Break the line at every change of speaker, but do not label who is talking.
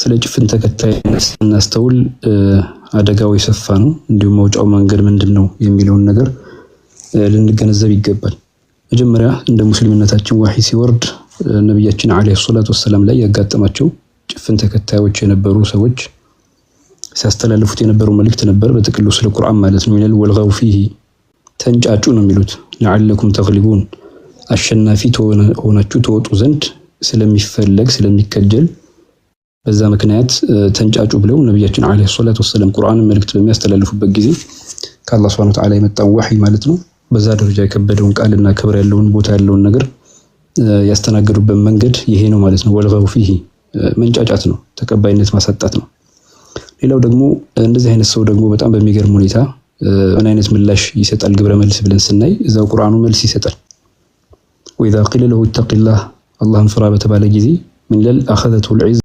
ስለ ጭፍን ተከታይነት እናስተውል አደጋው የሰፋ ነው። እንዲሁም መውጫው መንገድ ምንድነው የሚለውን ነገር ልንገነዘብ ይገባል። መጀመሪያ እንደ ሙስሊምነታችን ወህይ ሲወርድ ነብያችን አለይሂ ሰላቱ ወሰለም ላይ ያጋጠማቸው ጭፍን ተከታዮች የነበሩ ሰዎች ሲያስተላልፉት የነበረው መልእክት ነበር። በጥቅሉ ስለ ቁርአን ማለት ነው። ይላል ወልገው ፊሂ ተንጫጩ ነው የሚሉት ለዓለኩም ተግሊቡን አሸናፊ ሆናችሁ ተወጡ ዘንድ ስለሚፈለግ ስለሚከጀል በዛ ምክንያት ተንጫጩ ብለው ነብያችን አለይሂ ሰላቱ ወሰለም ቁርአን መልእክት በሚያስተላልፉበት ጊዜ ከአላህ Subhanahu Wa Ta'ala የመጣው ወህይ ማለት ነው በዛ ደረጃ የከበደውን ቃልና ክብር ያለውን ቦታ ያለውን ነገር ያስተናገዱበት መንገድ ይሄ ነው ማለት ነው። ወልገው ፊሂ መንጫጫት ነው፣ ተቀባይነት ማሳጣት ነው። ሌላው ደግሞ እንደዚህ አይነት ሰው ደግሞ በጣም በሚገርም ሁኔታ ምን አይነት ምላሽ ይሰጣል ግብረ መልስ ብለን ስናይ እዛው ቁርአኑ መልስ ይሰጣል። ወኢዛ ቂለ ለሁ ኢተቂላህ አላህን ፍራ በተባለ ጊዜ ምን ይላል? አኸዘቱል ዒዝ